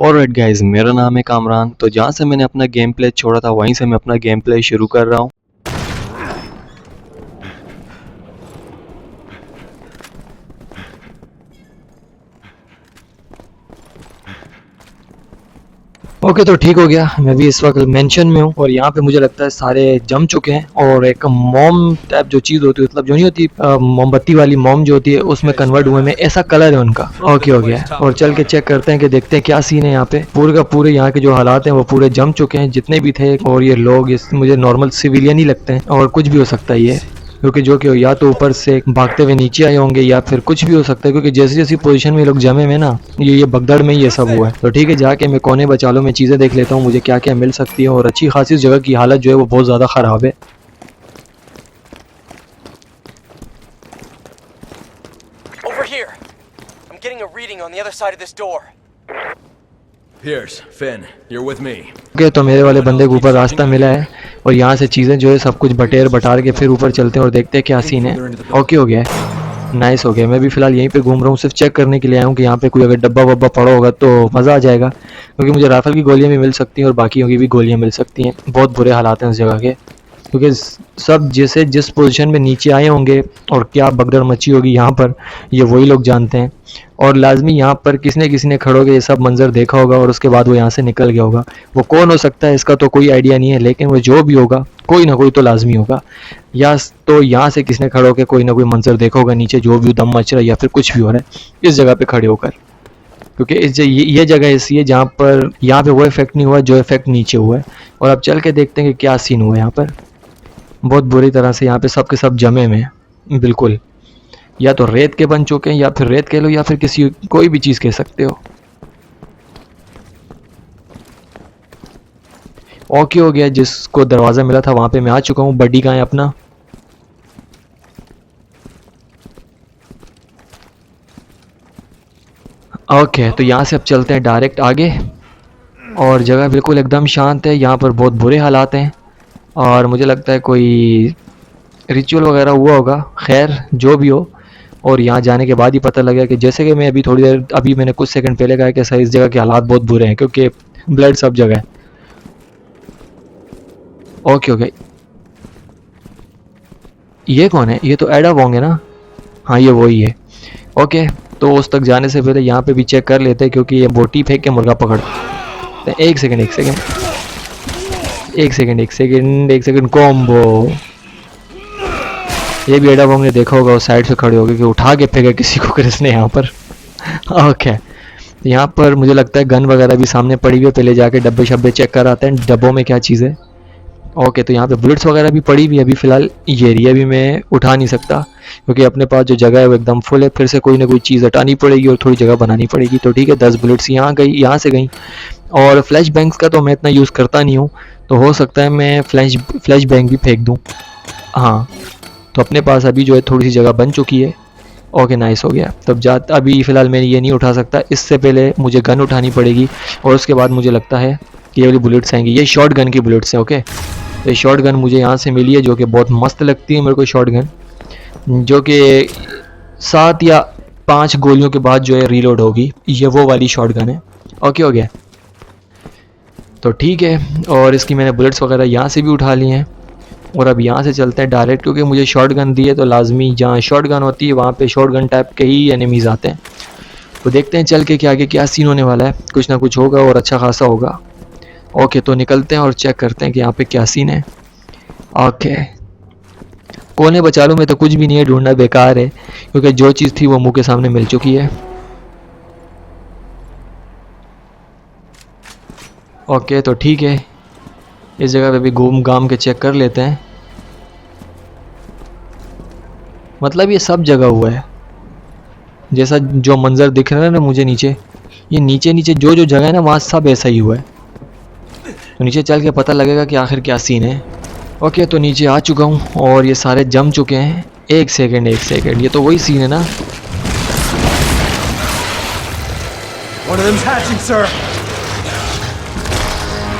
Alright guys, मेरा नाम है कामरान। तो जहाँ से मैंने अपना गेम प्ले छोड़ा था वहीं से मैं अपना गेम प्ले शुरू कर रहा हूँ। ओके, तो ठीक हो गया। मैं भी इस वक्त मेंशन में हूँ और यहाँ पे मुझे लगता है सारे जम चुके हैं और एक मॉम टाइप जो चीज़ होती है, मतलब जो नहीं होती मोमबत्ती वाली मॉम जो होती है, उसमें कन्वर्ट हुए में ऐसा कलर है उनका। ओके हो गया है। और चल के चेक करते हैं कि देखते हैं क्या सीन है यहाँ पे। पूरे का पूरे यहाँ के जो हालात हैं वो पूरे जम चुके हैं जितने भी थे। और ये लोग मुझे नॉर्मल सिविलियन ही लगते हैं और कुछ भी हो सकता है ये, क्योंकि जो कि या तो ऊपर से भागते हुए नीचे आए होंगे या फिर कुछ भी हो सकता है, क्योंकि जैसी जैसी पोजीशन में लोग जमे हुए ना, ये भगदड़ में ही ये सब हुआ है। तो ठीक है, जाके मैं कोने बचालो में चीज़ें देख लेता हूँ मुझे क्या क्या मिल सकती है। और अच्छी खासी जगह की हालत जो है वो बहुत ज़्यादा ख़राब है। Over here. I'm getting a reading on the other side of this door. Pierce, Finn, you're with me. Okay, तो मेरे वाले बंदे को ऊपर रास्ता मिला है और यहाँ से चीज़ें जो है सब कुछ बटेर बटार के फिर ऊपर चलते हैं और देखते हैं क्या सीन है। ओके हो गया, नाइस हो गया। मैं भी फिलहाल यहीं पे घूम रहा हूँ, सिर्फ चेक करने के लिए आया हूँ कि यहाँ पे कोई अगर डब्बा वब्बा पड़ा होगा तो मज़ा आ जाएगा, क्योंकि मुझे राइफल की गोलियाँ भी मिल सकती हैं और बाकियों की भी गोलियाँ मिल सकती हैं। बहुत बुरे हालात हैं उस जगह के, क्योंकि सब जैसे जिस पोजीशन में नीचे आए होंगे और क्या भगदड़ मची होगी यहाँ पर, ये वही लोग जानते हैं। और लाजमी यहाँ पर किसी ने खड़े होकर ये सब मंजर देखा होगा और उसके बाद वो यहाँ से निकल गया होगा। वो कौन हो सकता है इसका तो कोई आइडिया नहीं है, लेकिन वो जो भी होगा कोई ना कोई तो लाजमी होगा। या तो यहाँ से किसी ने खड़े होकर कोई ना कोई मंजर देखा होगा नीचे, जो भी दम मच रहा है या फिर कुछ भी हो रहा है इस जगह पे खड़े होकर, क्योंकि ये जगह ऐसी है जहाँ पर यहाँ पे वो इफेक्ट नहीं हुआ जो इफेक्ट नीचे हुआ है। और अब चल के देखते हैं कि क्या सीन हुआ है यहाँ पर। बहुत बुरी तरह से यहाँ पे सब के सब जमे हुए हैं बिल्कुल, या तो रेत के बन चुके हैं या फिर रेत कह लो या फिर किसी कोई भी चीज़ कह सकते हो। ओके हो गया, जिसको दरवाज़ा मिला था वहाँ पे मैं आ चुका हूँ। बड्डी कहाँ है अपना? ओके, तो यहाँ से अब चलते हैं डायरेक्ट आगे। और जगह बिल्कुल एकदम शांत है, यहाँ पर बहुत बुरे हालात हैं और मुझे लगता है कोई रिचुअल वगैरह हुआ होगा। खैर जो भी हो, और यहाँ जाने के बाद ही पता लगा कि जैसे कि मैं अभी थोड़ी देर अभी मैंने कुछ सेकंड पहले कहा कि सर इस जगह के हालात बहुत बुरे हैं क्योंकि ब्लड सब जगह है। ओके ओके, ये कौन है? ये तो एडा वोंग है ना? हाँ, ये वही है। ओके, तो उस तक जाने से पहले यहाँ पे भी चेक कर लेते हैं, क्योंकि ये बोटी फेंक के मुर्गा पकड़। एक सेकंड कॉम्बो। ये भी एडा वोंग ने देखा होगा, उस साइड से खड़े हो गए कि उठा के फेंका किसी को किसने यहाँ पर। ओके, यहाँ पर मुझे लगता है गन वगैरह भी सामने पड़ी हुई है। पहले जाके डब्बे शब्बे चेक कर आते हैं डब्बों में क्या चीज़ है। ओके, तो यहाँ पे बुलेट्स वगैरह भी पड़ी हुई है। अभी फ़िलहाल ये एरिया भी मैं उठा नहीं सकता क्योंकि अपने पास जो जगह है वो एकदम फुल है। फिर से कोई ना कोई चीज़ हटानी पड़ेगी और थोड़ी जगह बनानी पड़ेगी। तो ठीक है, 10 बुलेट्स यहाँ से गई। और फ्लैश बैंक्स का तो मैं इतना यूज़ करता नहीं हूँ, तो हो सकता है मैं फ्लैश बैंक भी फेंक दूँ। हाँ, तो अपने पास अभी जो है थोड़ी सी जगह बन चुकी है। ओके, नाइस हो गया। तब अभी फ़िलहाल मैं ये नहीं उठा सकता, इससे पहले मुझे गन उठानी पड़ेगी और उसके बाद मुझे लगता है कि ये वाली बुलेट्स आएंगी। ये शॉर्ट गन की बुलेट्स हैं। ओके, ये शॉर्ट गन मुझे यहाँ से मिली है जो कि बहुत मस्त लगती है मेरे को। शॉर्ट गन जो कि 7 या 5 गोलियों के बाद जो है रीलोड होगी, ये वो वाली शॉर्ट गन है। ओके हो गया, तो ठीक है। और इसकी मैंने बुलेट्स वगैरह यहाँ से भी उठा ली हैं और अब यहाँ से चलते हैं डायरेक्ट, क्योंकि मुझे शॉर्ट गन दी है तो लाजमी जहाँ शॉर्ट गन होती है वहाँ पे शॉर्ट गन टाइप के ही एनिमीज़ आते हैं। तो देखते हैं चल के कि आगे क्या सीन होने वाला है। कुछ ना कुछ होगा और अच्छा खासा होगा। ओके, तो निकलते हैं और चेक करते हैं कि यहाँ पे क्या सीन है। ओके, कोने बचालो में तो कुछ भी नहीं है, ढूंढना बेकार है क्योंकि जो चीज़ थी वो मुंह के सामने मिल चुकी है। ओके, तो ठीक है, इस जगह पे भी घूम घाम के चेक कर लेते हैं। मतलब ये सब जगह हुआ है, जैसा जो मंजर दिख रहा है ना मुझे नीचे, ये नीचे जो जगह है ना वहाँ सब ऐसा ही हुआ है। तो नीचे चल के पता लगेगा कि आखिर क्या सीन है। ओके, तो नीचे आ चुका हूँ और ये सारे जम चुके हैं। एक सेकंड, ये तो वही सीन है ना? One of them's hatching, sir.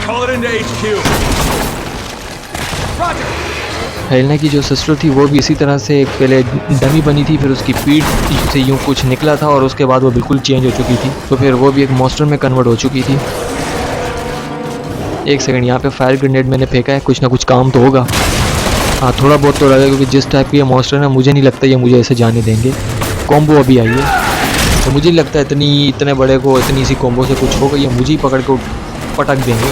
Call it into HQ. Roger. Helena की जो सिस्टर थी वो भी इसी तरह से पहले डमी बनी थी, फिर उसकी पीठ से यूँ कुछ निकला था और उसके बाद वो बिल्कुल चेंज हो चुकी थी, तो फिर वो भी एक मॉन्स्टर में कन्वर्ट हो चुकी थी। एक सेकंड, यहाँ पे फायर ग्रेनेड मैंने फेंका है, कुछ ना कुछ काम तो होगा। हाँ थोड़ा बहुत तो लगा, क्योंकि जिस टाइप की ये मॉन्स्टर है ना, मुझे नहीं लगता ये मुझे ऐसे जाने देंगे। कॉम्बो अभी आई है तो मुझे नहीं लगता इतने बड़े को इतनी सी कॉम्बो से कुछ होगा, ये मुझे ही पकड़ के पटक देंगे।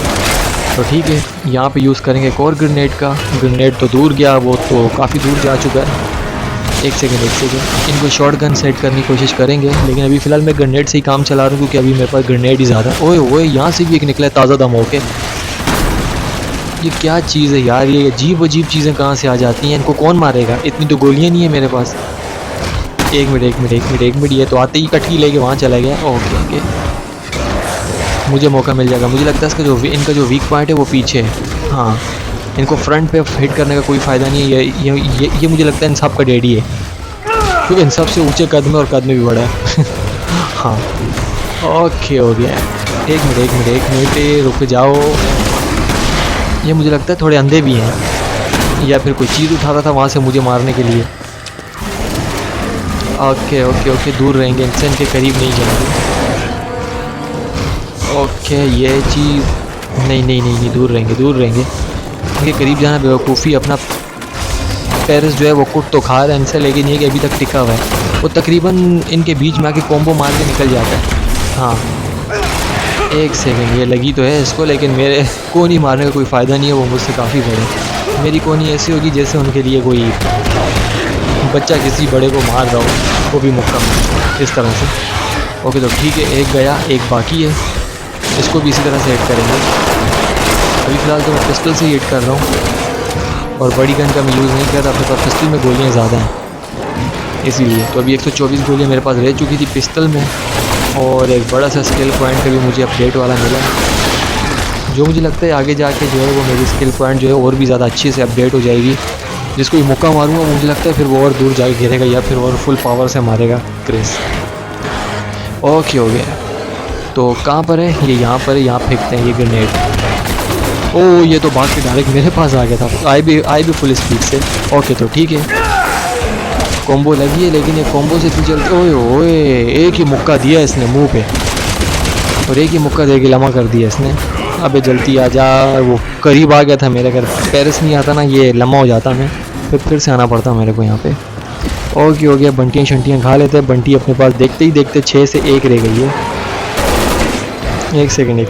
तो ठीक है, यहाँ पे यूज़ करेंगे एक और ग्रेनेड का। ग्रेनेड तो दूर गया, वो तो काफ़ी दूर जा चुका है। एक सेकेंड, इनको शॉर्ट गन सेट करने की कोशिश करेंगे, लेकिन अभी फ़िलहाल मैं ग्रेनेड से ही काम चला रहा हूँ, क्योंकि अभी मेरे पास ग्रेनेड ही ज़्यादा है। ओए ओए, यहाँ से भी एक निकला है ताज़ा दम होके। ये क्या चीज़ है यार, ये अजीब अजीब चीज़ें कहाँ से आ जाती हैं, इनको कौन मारेगा? इतनी तो गोलियाँ नहीं है मेरे पास। एक मिनट, ये तो आते ही कटकी लेके वहाँ चला गया। ओके, मुझे मौका मिल जाएगा। मुझे लगता है इनका जो वीक पॉइंट है वो पीछे है। हाँ, इनको फ्रंट पे हिट करने का कोई फ़ायदा नहीं है। ये मुझे लगता है इन सब का डैडी है, क्योंकि इन सब से ऊँचे कद में और कद में भी बड़ा है। हाँ ओके, हो गया। एक मिनट, रुक जाओ। ये मुझे लगता है थोड़े अंधे भी हैं, या फिर कोई चीज़ उठा रहा था वहाँ से मुझे मारने के लिए। ओके, दूर रहेंगे इनसे, इनके करीब नहीं जाएंगे। ओके, ये चीज़ नहीं, दूर रहेंगे। इनके करीब जाना बेवकूफ़ी। अपना पेरिस जो है वो कुट तो खा रहा है इनसे, लेकिन ये कि अभी तक टिका हुआ है। वो तकरीबन इनके बीच में आके कॉम्बो मार के निकल जाता है। हाँ, एक सेकंड, ये लगी तो है इसको, लेकिन मेरे को नहीं मारने का कोई फ़ायदा नहीं है, वो मुझसे काफ़ी बड़े। मेरी कोनी ऐसी होगी जैसे उनके लिए कोई बच्चा किसी बड़े को मार रहा हो, वो भी मुक्का इस तरह से। ओके, तो ठीक है, एक गया, एक बाकी है, इसको भी इसी तरह से हिट करेंगे। अभी फ़िलहाल तो मैं पिस्टल से ही हिट कर रहा हूँ, और बड़ी गन का मैं यूज़ नहीं कर रहा, अपने पास पिस्टल में गोलियाँ ज़्यादा हैं इसीलिए। तो अभी 124 गोलियाँ मेरे पास रह चुकी थी पिस्टल में, और एक बड़ा सा स्किल पॉइंट का भी मुझे अपडेट वाला मिला, जो मुझे लगता है आगे जाके जो है वो मेरी स्किल पॉइंट जो है और भी ज़्यादा अच्छे से अपडेट हो जाएगी। जिसको भी मौका मारूंगा मुझे लगता है फिर वो और दूर जाके गिरेगा, या फिर और फुल पावर से मारेगा क्रिस। ओके, हो गया। तो कहाँ पर है ये? यहाँ पर है, यहाँ फेंकते हैं ये ग्रेनेड। ओह, ये तो भाग के डायरेक्ट मेरे पास आ गया था, आई भी फुल स्पीड से। ओके, तो ठीक है, कॉम्बो लगी है, लेकिन ये कॉम्बो से तू चलते। ओए, एक ही मुक्का दिया इसने मुंह पे, और एक ही मुक्का दे के लम्हा कर दिया इसने। अबे जल्दी आ जा, वो करीब आ गया था मेरे। अगर पेरिस नहीं आता ना, ये लम्हा हो जाता मैं, फिर से आना पड़ता मेरे को यहाँ पे। ओके, हो गया। बंटियाँ शंटियाँ खा लेते हैं। बंटी अपने पास देखते ही देखते 6 से 1 रह गई है। एक सेकंड।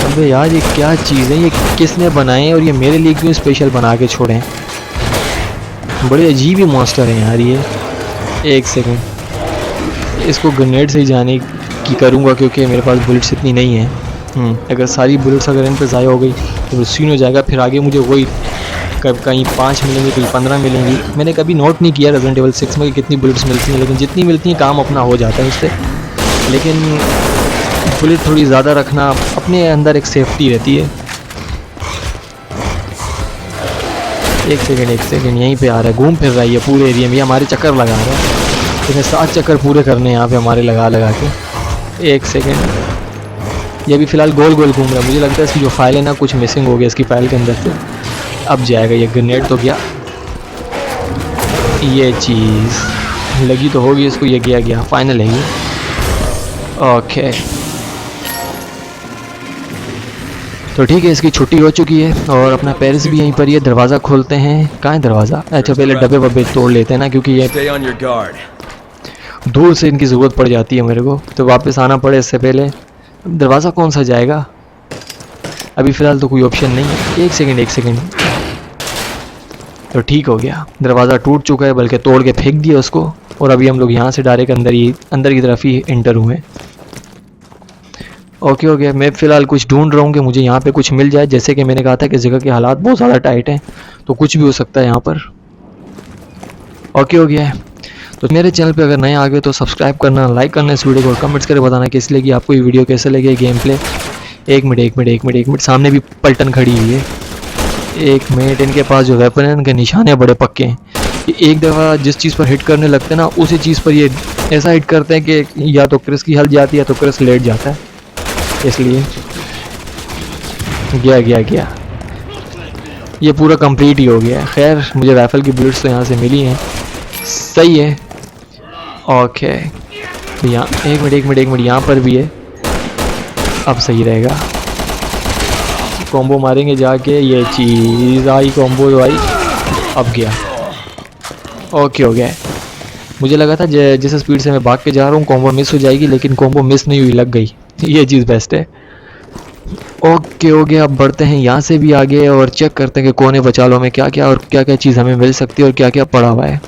अबे यार, ये क्या चीज़ है? ये किसने बनाए हैं, और ये मेरे लिए क्यों स्पेशल बना के छोड़े हैं? बड़े अजीब ही मॉन्स्टर हैं यार ये। एक सेकंड, इसको ग्रेनेड से ही जाने की करूँगा, क्योंकि मेरे पास बुलेट्स इतनी नहीं है। अगर सारी बुलेट्स अगर इन पर ज़ाया हो गई तो सीन हो जाएगा। फिर आगे मुझे वही कहीं 5 मिलेंगी, कहीं 15 मिलेंगी। मैंने कभी नोट नहीं किया रेज़िडेंट एविल 6 में कि कितनी बुलेट्स मिलती हैं, लेकिन जितनी मिलती हैं काम अपना हो जाता है उससे। लेकिन बुलेट थोड़ी ज़्यादा रखना अपने अंदर एक सेफ्टी रहती है। एक सेकंड, यहीं पे आ रहा है, घूम फिर रहा है ये पूरे एरिया में, हमारे चक्कर लगा रहा है। इन्हें 7 चक्कर पूरे करने हैं यहाँ पे हमारे लगा के। एक सेकंड, ये भी फ़िलहाल गोल घूम रहा है। मुझे लगता है इसकी जो फाइल है ना, कुछ मिसिंग हो गया इसकी फाइल के अंदर से। अब जाएगा ये ग्रेनेड तो गया, ये चीज़ लगी तो होगी इसको। ये गया फाइनल है ये। ओके, तो ठीक है, इसकी छुट्टी हो चुकी है, और अपना पेरिस भी यहीं पर ही है। दरवाज़ा खोलते हैं। कहाँ है दरवाज़ा? अच्छा, पहले डब्बे वब्बे तोड़ लेते हैं ना, क्योंकि ये Stay on your guard. दूर से इनकी ज़रूरत पड़ जाती है मेरे को, तो वापस आना पड़े इससे पहले। दरवाज़ा कौन सा जाएगा? अभी फ़िलहाल तो कोई ऑप्शन नहीं है। एक सेकंड, तो ठीक हो गया। दरवाज़ा टूट चुका है, बल्कि तोड़ के फेंक दिया उसको, और अभी हम लोग यहाँ से डायरेक्ट अंदर की तरफ ही एंटर हुए। ओके, हो गया। मैं फ़िलहाल कुछ ढूंढ रहा हूँ कि मुझे यहाँ पे कुछ मिल जाए। जैसे कि मैंने कहा था कि जगह के हालात बहुत ज़्यादा टाइट हैं, तो कुछ भी हो सकता है यहाँ पर। ओके, हो गया है। तो मेरे चैनल पे अगर नए आ गए तो सब्सक्राइब करना, लाइक करना इस वीडियो को, और कमेंट्स करके बताना कि इसलिए कि आपको ये वीडियो कैसे लगे, गेम प्ले। एक मिनट, सामने भी पलटन खड़ी हुई है। एक मिनट, इनके पास जो वेपन है इनके निशाने बड़े पक्के हैं। कि एक दफ़ा जिस चीज़ पर हिट करने लगते हैं ना, उसी चीज़ पर ये ऐसा हिट करते हैं कि या तो क्रिस की हेल्थ जाती है, या तो क्रिस लेट जाता है। इसलिए गया ये पूरा कंप्लीट ही हो गया है। खैर मुझे राइफल की बुलेट्स तो यहाँ से मिली हैं, सही है। ओके तो यहाँ एक मिनट यहाँ पर भी है, अब सही रहेगा। कॉम्बो मारेंगे जाके, ये चीज़ आई कॉम्बो तो आई, अब गया। ओके हो गया। मुझे लगा था जिस स्पीड से मैं भाग के जा रहा हूँ कॉम्बो मिस हो जाएगी, लेकिन कॉम्बो मिस नहीं हुई, लग गई। ये चीज़ बेस्ट है। ओके हो गया। अब बढ़ते हैं यहाँ से भी आगे और चेक करते हैं कि कोने बचालों में क्या क्या और क्या क्या चीज़ हमें मिल सकती है और क्या क्या पड़ा हुआ है।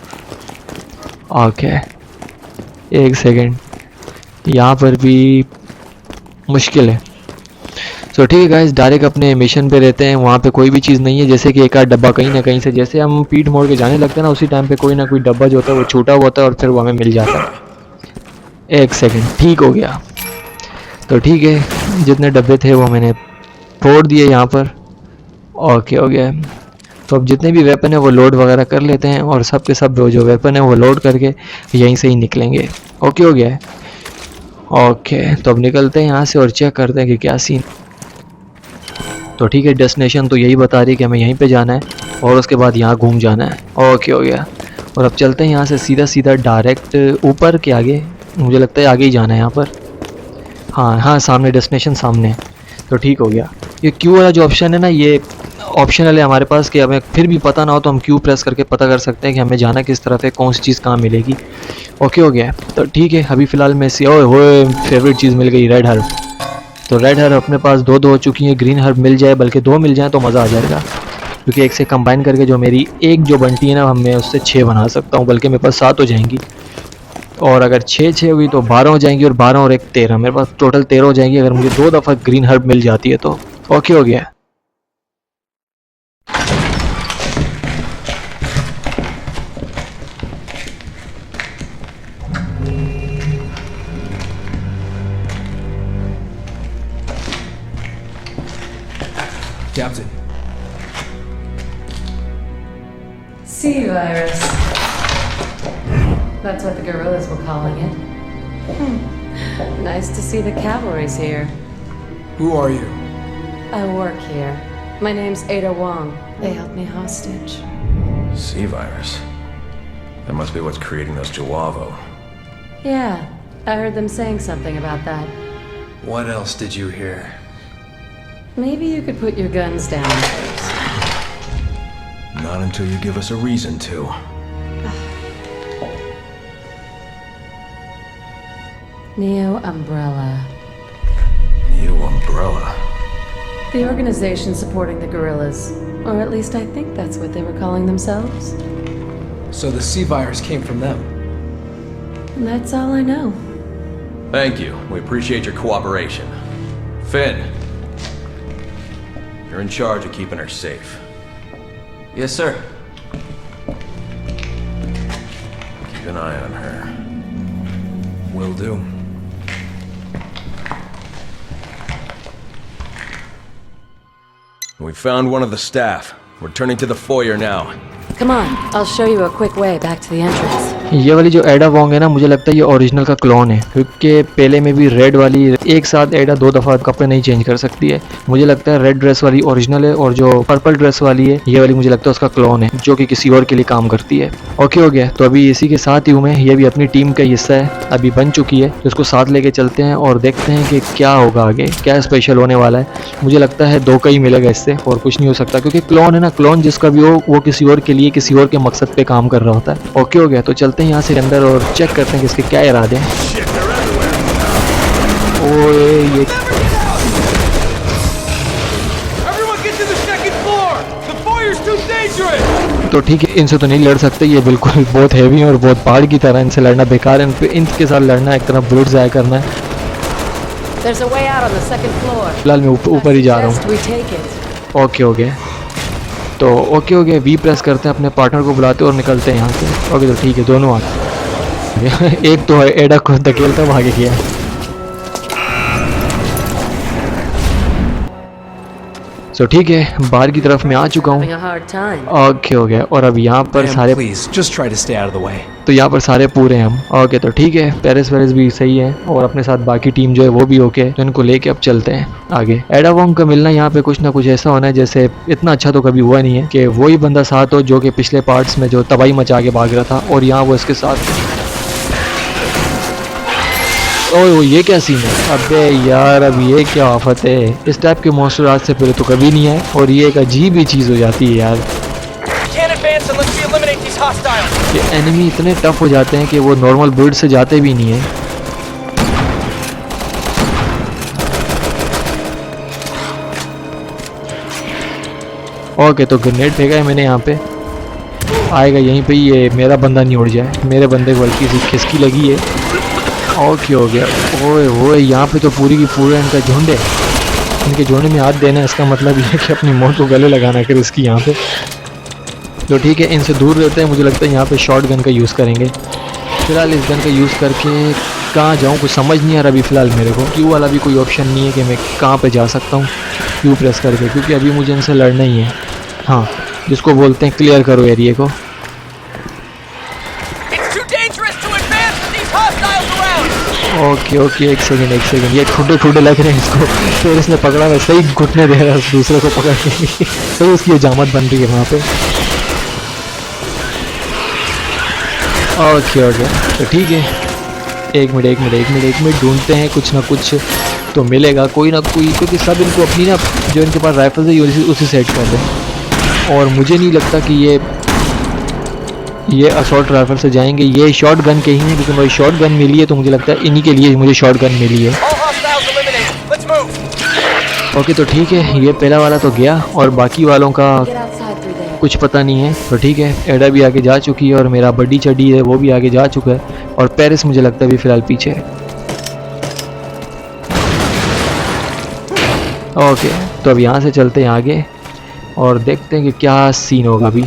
ओके एक सेकेंड, यहाँ पर भी मुश्किल है। तो ठीक है गाइस, डायरेक्ट अपने मिशन पे रहते हैं। वहाँ पे कोई भी चीज़ नहीं है, जैसे कि एक आध डब्बा कहीं ना कहीं से, जैसे हम पीठ मोड़ के जाने लगते हैं ना, उसी टाइम पे कोई ना कोई डब्बा जो होता है वो छूटा हुआ होता है और फिर वो हमें मिल जाता है। एक सेकेंड, ठीक हो गया। तो ठीक है, जितने डब्बे थे वो मैंने फोड़ दिए यहाँ पर। ओके हो गया। तो अब जितने भी वेपन है वो लोड वगैरह कर लेते हैं और सब के सब जो वेपन है वो लोड करके यहीं से ही निकलेंगे। ओके हो गया है। ओके तो अब निकलते हैं यहाँ से और चेक करते हैं कि क्या सीन। तो ठीक है, डेस्टिनेशन तो यही बता रही है कि हमें यहीं पे जाना है और उसके बाद यहाँ घूम जाना है। ओके हो गया। और अब चलते हैं यहाँ से सीधा सीधा डायरेक्ट ऊपर के आगे, मुझे लगता है आगे ही जाना है यहाँ पर। हाँ सामने डेस्टिनेशन सामने है। तो ठीक हो गया। ये क्यू वाला जो ऑप्शन है ना, ये ऑप्शनल है हमारे पास कि हमें फिर भी पता ना हो तो हम क्यू प्रेस करके पता कर सकते हैं कि हमें जाना किस तरफ है, कौन सी चीज़ कहाँ मिलेगी। ओके हो गया। तो ठीक है, अभी फ़िलहाल मैं ओए फेवरेट चीज़ मिल गई, रेड हर्ब। तो रेड हर्ब अपने पास दो हो चुकी हैं, ग्रीन हर्ब मिल जाए, बल्कि 2 मिल जाए तो मज़ा आ जाएगा, क्योंकि एक से कंबाइन करके जो मेरी एक जो बनती है ना, मैं उससे 6 बना सकता हूँ, बल्कि मेरे पास 7 हो जाएंगी। और अगर 6 हुई तो 12 हो जाएंगी, और 12 और 1 13, मेरे पास टोटल 13 हो जाएंगी अगर मुझे 2 दफ़ा ग्रीन हर्ब मिल जाती है तो। ओके हो गया। Captain. Sea virus. That's what the guerrillas were calling it. Nice to see the cavalry's here. Who are you? I work here. My name's Ada Wong. They held me hostage. Sea virus. That must be what's creating those Jawavo. Yeah, I heard them saying something about that. What else did you hear? Maybe you could put your guns down first. Not until you give us a reason to. Neo Umbrella. Neo Umbrella. The organization supporting the guerrillas. Or at least I think that's what they were calling themselves. So the sea virus came from them. And that's all I know. Thank you. We appreciate your cooperation. Finn, you're in charge of keeping her safe. Yes, sir. Keep an eye on her. Will do. We found one of the staff. We're turning to the foyer now. Come on, I'll show you a quick way back to the entrance. ये वाली जो एडा Wong है ना, मुझे लगता है ये ओरिजिनल का क्लोन है, क्योंकि पहले में भी रेड वाली एक साथ एडा 2 दफ़ा कपड़े नहीं चेंज कर सकती है। मुझे लगता है रेड ड्रेस वाली ओरिजिनल है और जो पर्पल ड्रेस वाली है ये वाली मुझे लगता है उसका क्लोन है, जो कि किसी और के लिए काम करती है। ओके हो गया। तो अभी इसी के साथ ही हूँ मैं, ये भी अपनी टीम का हिस्सा है, अभी बन चुकी है, तो इसको साथ लेके चलते हैं और देखते हैं कि क्या होगा आगे, क्या स्पेशल होने वाला है। मुझे लगता है 2 का ही मिलेगा इससे, और कुछ नहीं हो सकता, क्योंकि क्लोन है ना, क्लोन जिसका भी हो वो किसी और के लिए किसी और के मकसद पे काम कर रहा होता है। ओके हो गया। तो चलते हैं यहाँ से अंदर और चेक करते हैं कि इसके क्या इरादे हैं। ओए ये Everyone get to the second floor! The foyer's too dangerous! तो ठीक है, इनसे तो नहीं लड़ सकते, ये बिल्कुल बहुत हैवी हैं और बहुत पहाड़ की तरह, इनसे लड़ना बेकार है। इनके साथ लड़ना एक तरह बुलेट ज़ाया करना है। There's a way out on the second floor. फिलहाल मैं ऊपर ही जा रहा हूँ। Suggest we take it. Okay हो गया। तो ओके हो गया, वी प्रेस करते हैं, अपने पार्टनर को बुलाते हैं और निकलते हैं यहाँ से। ओके तो ठीक है, दोनों आते एक तो है एडा को धकेलता भागे गया। सो ठीक है, बाहर की तरफ मैं आ चुका हूँ। Having a hard time. Okay हो गया। और अब यहाँ पर Ma'am, सारे, please, just try to stay out of the way. तो यहाँ पर सारे पूरे हैं हम। ओके तो ठीक है, पेरिस वेरिस भी सही है और अपने साथ बाकी टीम जो है वो भी ओके है। तो इनको लेके अब चलते हैं आगे। एडा वोंग का मिलना यहाँ पे कुछ ना कुछ ऐसा होना है जैसे इतना अच्छा तो कभी हुआ नहीं है कि वही बंदा साथ हो जो कि पिछले पार्ट्स में जो तबाही मचा के भाग रहा था और यहाँ वो इसके साथ। ओह ये क्या सीन है? अबे यार अब ये क्या आफत है? इस टाइप के मॉन्स्टर आज से पहले तो कभी नहीं आए और ये एक अजीब ही चीज़ हो जाती है यार Can't advance unless we eliminate these hostiles. कि एनिमी इतने टफ हो जाते हैं कि वो नॉर्मल बिल्ड से जाते भी नहीं है। ओके तो ग्रेनेड फेंका है मैंने यहाँ पे, आएगा यहीं पे ही, ये मेरा बंदा नहीं उड़ जाए, मेरे बंदे को हल्की सी खिसकी लगी है। ओके हो गया। ओए ओए यहाँ पे तो पूरी की पूरा इनका झुंड है, इनके झुंड में हाथ देना है, इसका मतलब ये है कि अपनी मौत को गले लगाना कर इसकी यहाँ पे। तो ठीक है, इनसे दूर रहते हैं। मुझे लगता है यहाँ पे शॉर्ट गन का यूज़ करेंगे। फिलहाल इस गन का यूज़ करके कहाँ जाऊँ कुछ समझ नहीं आ रहा अभी फ़िलहाल मेरे को। क्यू वाला भी कोई ऑप्शन नहीं है कि मैं कहाँ पे जा सकता हूँ क्यू प्रेस करके, क्योंकि अभी मुझे इनसे लड़ना ही है। हाँ, जिसको बोलते हैं क्लियर करो एरिया को। It's too dangerous to advance with these hostiles around. Okay okay, एक सेकंड, ये ठुडे ठुडे लग रहे हैं इसको। फिर इसने पकड़ा वैसे ही घुटने दे रहा है दूसरे को पकड़ के तो उसकी हजामत बन रही है वहाँ पे। ओके ओके तो ठीक है, एक मिनट ढूंढते हैं, कुछ ना कुछ तो मिलेगा कोई ना कोई, क्योंकि सब इनको अपनी ना जो इनके पास राइफल है उसी सेट कर दें। और मुझे नहीं लगता कि ये असॉल्ट राइफल से जाएंगे, ये शॉर्ट गन के ही हैं, क्योंकि मुझे शॉर्ट गन मिली है तो मुझे लगता है इन्हीं के लिए मुझे शॉर्ट गन मिली है। All hostiles eliminated. Let's move. Okay तो ठीक है, ये पहला वाला तो गया और बाकी वालों का Get outside through there. कुछ पता नहीं है। तो ठीक है, एडा भी आगे जा चुकी है और मेरा बड्डी चड्डी है वो भी आगे जा चुका है और पेरिस मुझे लगता है अभी फ़िलहाल पीछे है। ओके तो अब यहाँ से चलते हैं आगे और देखते हैं कि क्या सीन होगा अभी।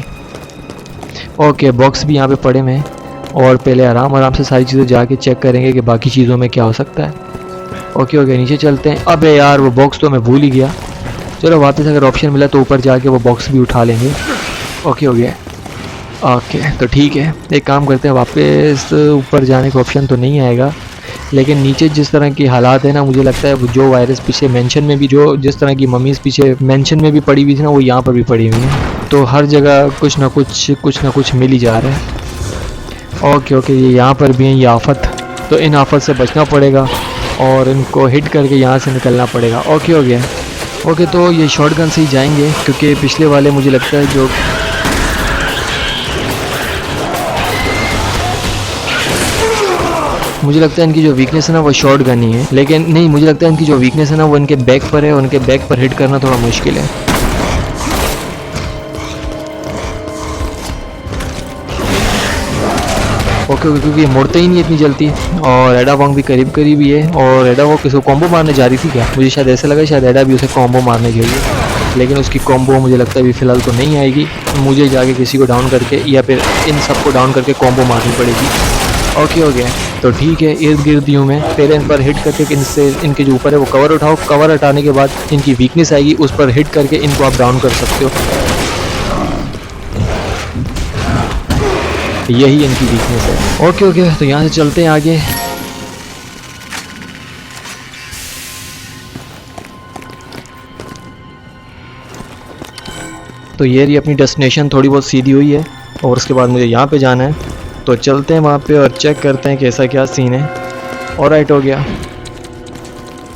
ओके बॉक्स भी यहाँ पे पड़े हुए हैं और पहले आराम से सारी चीज़ें जाके चेक करेंगे कि बाकी चीज़ों में क्या हो सकता है। ओके नीचे चलते हैं। अबे यार वो बॉक्स तो मैं भूल ही गया। चलो वापस अगर ऑप्शन मिला तो ऊपर जाके वो बॉक्स भी उठा लेंगे। ओके हो गया। ओके तो ठीक है, एक काम करते हैं, वापस ऊपर जाने का ऑप्शन तो नहीं आएगा, लेकिन नीचे जिस तरह की हालात है ना, मुझे लगता है जो वायरस पीछे मेंशन में भी, जो जिस तरह की मम्मीज़ पीछे मेंशन में भी पड़ी हुई थी ना, वो यहाँ पर भी पड़ी हुई हैं। तो हर जगह कुछ ना कुछ मिल ही जा रहा है। ओके ये यहाँ पर भी है ये आफत, तो इन आफत से बचना पड़ेगा और इनको हिट करके यहाँ से निकलना पड़ेगा। ओके हो गया। ओके तो ये शॉर्ट गन से ही जाएंगे, क्योंकि पिछले वाले मुझे लगता है जो इनकी जो वीकनेस है ना वो शॉर्ट गन ही है, लेकिन नहीं, मुझे लगता है इनकी जो वीकनेस है ना वो इनके बैक पर है, उनके बैक पर हिट करना थोड़ा मुश्किल है। ओके क्योंकि ये मुड़ते ही नहीं इतनी जल्दी और एडा वोंग भी करीब ही है और एडा वोंग किसी को कॉम्बो मारने जा रही थी क्या, मुझे शायद ऐसा लगा शायद एडा भी उसे कॉम्बो मारने गई है, लेकिन उसकी कॉम्बो मुझे लगता है अभी फ़िलहाल तो नहीं आएगी, मुझे जाके किसी को डाउन करके या फिर इन सबको डाउन करके कॉम्बो मारनी पड़ेगी। ओके हो गया। तो ठीक है, इर्द गिर्द यूँ में पहले इन पर हिट करके इनसे इनके जो ऊपर है वो कवर उठाओ, कवर हटाने के बाद इनकी वीकनेस आएगी, उस पर हिट करके इनको आप डाउन कर सकते हो। यही इनकी वीकनेस है। ओके तो यहाँ से चलते हैं आगे। तो ये रही अपनी डेस्टिनेशन, थोड़ी बहुत सीधी हुई है और उसके बाद मुझे यहाँ पे जाना है, तो चलते हैं वहाँ पे और चेक करते हैं कैसा क्या सीन है। ऑलराइट हो गया।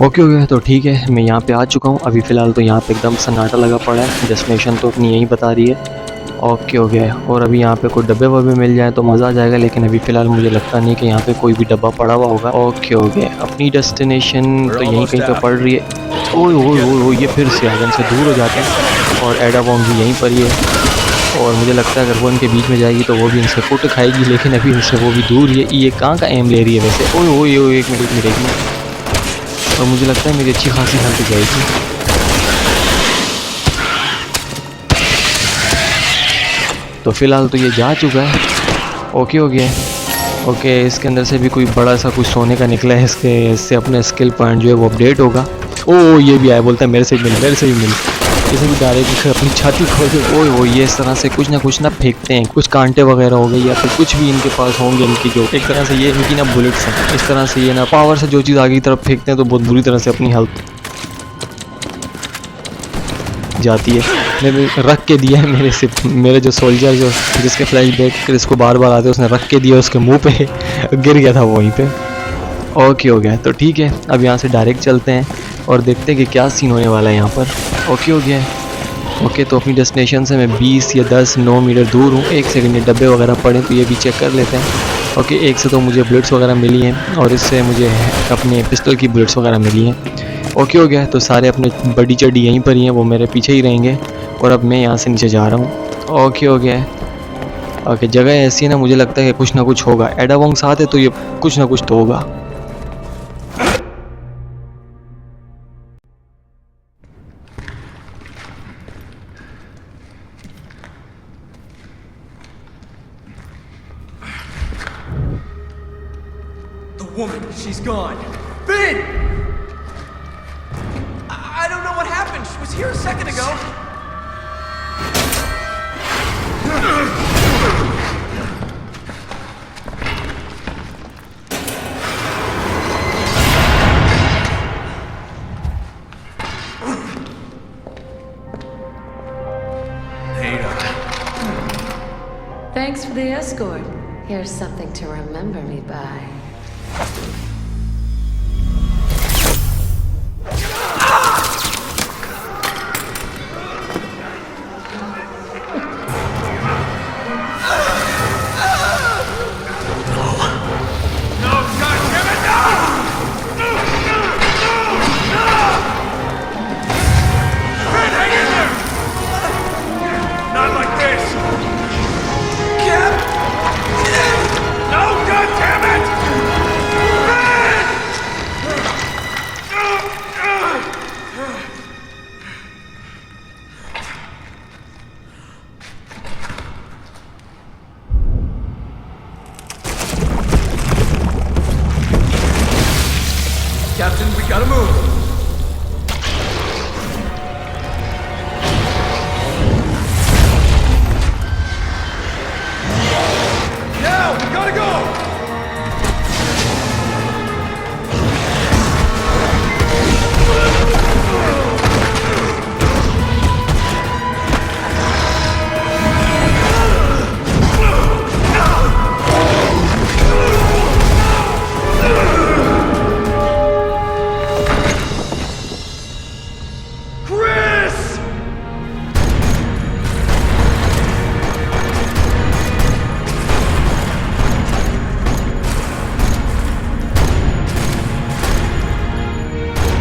ओके तो ठीक है, मैं यहाँ पे आ चुका हूँ। अभी फ़िलहाल तो यहाँ पे एकदम सन्नाटा लगा पड़ा है, डेस्टिनेशन तो अपनी यही बता रही है। ओके हो गया। और अभी यहाँ पे कोई डब्बे वब्बे मिल जाए तो मज़ा आ जाएगा, लेकिन अभी फ़िलहाल मुझे लगता नहीं कि यहाँ पे कोई भी डब्बा पड़ा हुआ होगा। ओके हो गया। अपनी डेस्टिनेशन तो यहीं कहीं पे पड़ रही है। ओह ये फिर से आगन से दूर हो जाते हैं और एडा वोंग भी यहीं पर ही है और मुझे लगता है अगर वो इनके बीच में जाएगी तो वो भी इनसे फुट खाएगी, लेकिन अभी इनसे वो भी दूर ही है। ये कहाँ का एम ले रही है वैसे। ओह एक मिनट और मुझे लगता है मेरी अच्छी खासी हेल्थ जाएगी। तो फ़िलहाल तो ये जा चुका है। ओके हो गया। ओके इसके अंदर से भी कोई बड़ा सा कुछ सोने का निकला है, इससे अपने स्किल पॉइंट जो है वो अपडेट होगा। ओह ये भी आया, बोलता है मेरे से भी मिल। इसे भी डायरेक्ट अपनी छाती खोल के ओए वो ये इस तरह से कुछ ना फेंकते हैं। कुछ कांटे वगैरह हो गए या फिर कुछ भी इनके पास होंगे इनकी, जो एक तरह से ये इनकी ना बुलेट्स हैं। इस तरह से ये ना पावर से जो चीज़ आगे की तरफ फेंकते हैं तो बहुत बुरी तरह से अपनी हेल्थ जाती है। मैंने रख के दिया है मेरे जो सोल्जर जो जिसके फ्लैशबैक इसको बार बार आते उसने रख के दिया उसके मुंह पे गिर गया था वो वहीं पे। ओके हो गया, तो ठीक है अब यहाँ से डायरेक्ट चलते हैं और देखते हैं कि क्या सीन होने वाला है यहाँ पर। ओके हो गया है। ओके तो अपनी डेस्टिनेशन से मैं 20 या 9 मीटर दूर हूँ। एक सेकंड, ये डब्बे वगैरह पड़े तो ये भी चेक कर लेते हैं। ओके एक से तो मुझे बुलेट्स वगैरह मिली हैं और इससे मुझे अपने पिस्टल की बुलेट्स वगैरह मिली हैं। ओके हो गया, तो सारे अपने बड़ी चड्डी यहीं पर ही हैं, वो मेरे पीछे ही रहेंगे और अब मैं यहाँ से नीचे जा रहा हूँ। ओके हो गया है। ओके जगह ऐसी है ना, मुझे लगता है कि कुछ ना कुछ होगा। एडा वोंग साथ है तो ये कुछ ना कुछ तो होगा। Woman, she's gone. Finn! I don't know what happened. She was here a second ago. Thanks for the escort. Here's something to remember me by. Captain, we gotta move. Now, we gotta go!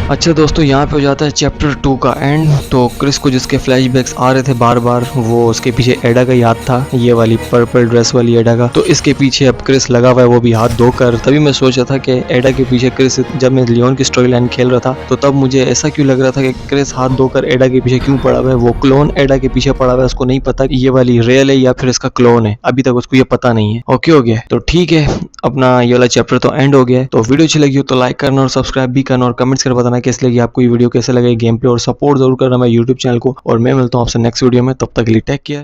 अच्छा दोस्तों, यहाँ पे हो जाता है chapter 2 का and. तो Chris को जिसके फ्लैशबैक्स आ रहे थे बार बार, वो उसके पीछे एडा का याद था, ये वाली पर्पल ड्रेस वाली एडा का। तो इसके पीछे अब क्रिस लगा हुआ है, वो भी हाथ धोकर। तभी मैं सोचा था कि एडा के पीछे क्रिस, जब मैं लियोन की स्टोरी लाइन खेल रहा था तो तब मुझे ऐसा क्यों लग रहा था कि क्रिस हाथ धोकर एडा के पीछे क्यों पड़ा हुआ है। वो क्लोन एडा के पीछे पड़ा हुआ है, उसको नहीं पता ये वाली रियल है या फिर इसका क्लोन है, अभी तक उसको ये पता नहीं है। ओके हो गया, तो ठीक है अपना ये वाला चैप्टर तो एंड हो गया है। तो वीडियो अच्छी लगी हो तो लाइक करना और सब्सक्राइब भी करना और कमेंट्स कर बताना कैसी लगी आपको ये वीडियो, कैसे लगे गेम प्ले, और सपोर्ट जरूर करना मेरे यूट्यूब चैनल को। और मैं मिलता हूँ आपसे नेक्स्ट वीडियो में, तब तक के लिए टेक केयर।